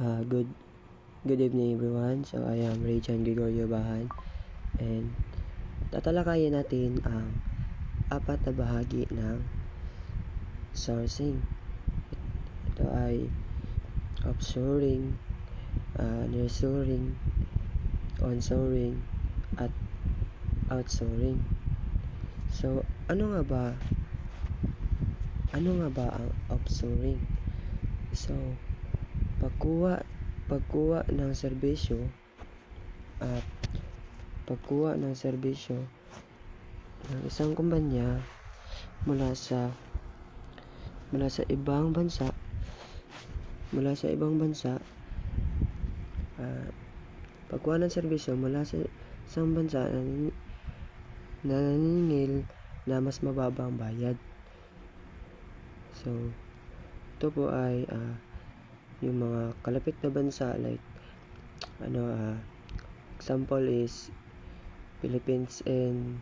Good evening everyone. So I am Rayjan Gregorio Bahan and tatalakayin natin ang apat na bahagi ng sourcing. Ito ay offshoring, nearshoring, onshoring, at outshoring. So ano nga ba ang offshoring? So pagkuha ng serbisyo ng isang kumpanya mula sa ibang bansa pagkuha ng serbisyo mula sa isang bansa na naningil na mas mababa ang bayad. So ito po ay yung mga kalapit na bansa, like example is Philippines and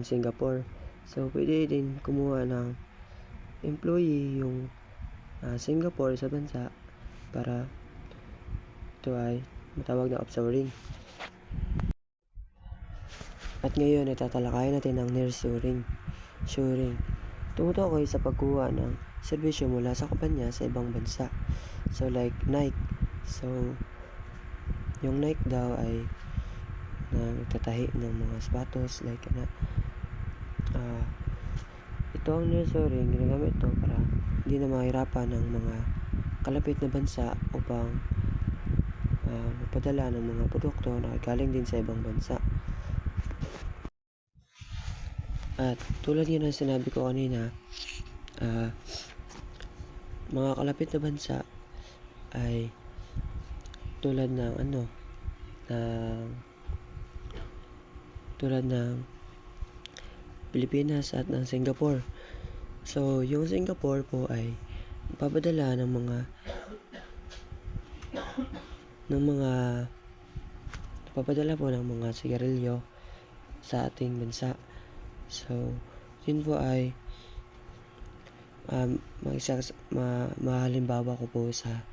Singapore. So pwede din kumuha ng employee yung Singapore sa bansa para ito ay matawag na offshoring. At ngayon ay tatalakayin natin ang nearshoring. Tumutukoy sa pagkuha ng serbisyo mula sa kumpanya sa ibang bansa. So like Nike. So yung Nike daw ay nagtatahi ng mga sapatos, like ito ang nearshoring. Ginagamit ito para hindi na mahirapan ng mga kalapit na bansa upang magpadala ng mga produkto na galing din sa ibang bansa. At tulad yun ang sinabi ko kanina, mga kalapit na bansa ay tulad ng Pilipinas at ng Singapore. So yung Singapore po ay papadala ng mga sigarilyo sa ating bansa. So yun po ay mahalimbawa ko po sa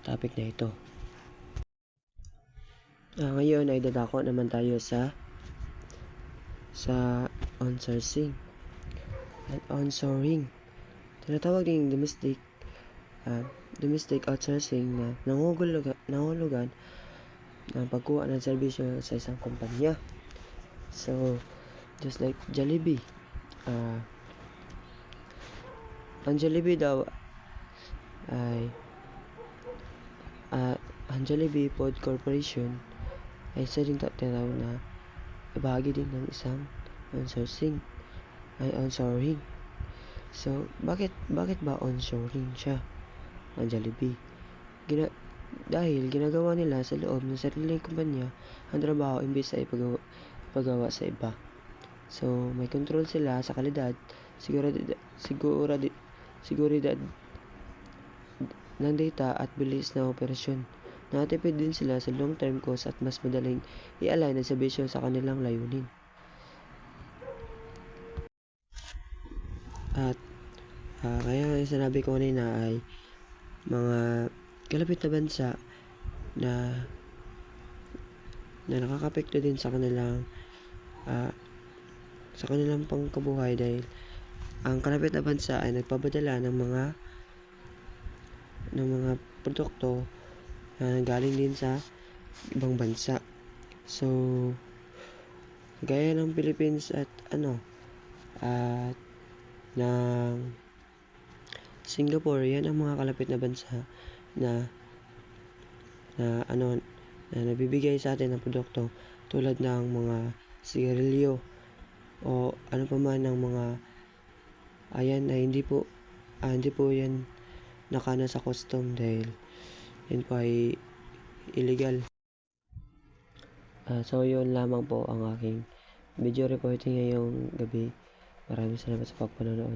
topic na ito. Ngayon ay dadako naman tayo sa onsourcing at onshoring. Tinatawag ding domestic outsourcing na nangungulugan ng pagkuha ng serbisyo sa isang kumpanya. So just like Jollibee. Ang Jollibee daw ay ang Jollibee Food Corporation ay isa ding tinatawag na bahagi din ng isang onshoring. So bakit ba onshoring siya ang Jollibee? Dahil ginagawa nila sa loob ng sariling kumpanya ang trabaho imbes sa ipagawa sa iba. So may control sila sa kalidad, seguridad ng data at bilis na operasyon. Nakatipid din sila sa long-term cost at mas madaling i-align ang serbisyo sa kanilang layunin. At kaya yung sinabi ko kanina ay mga kalapit na bansa na nakakapekto din sa kanilang pangkabuhay, dahil ang kalapit na bansa ay nagpapadala ng mga produkto na galing din sa ibang bansa. So gaya ng Philippines at ng Singapore, yan ang mga kalapit na bansa na nabibigay sa atin ng produkto tulad ng mga sigarilyo o ano pa man ng mga ayan ay hindi po yan nakana sa custom dahil yan po ay illegal. So yun lamang po ang aking video reporting ngayong gabi. Maraming salamat sa pagpanonood.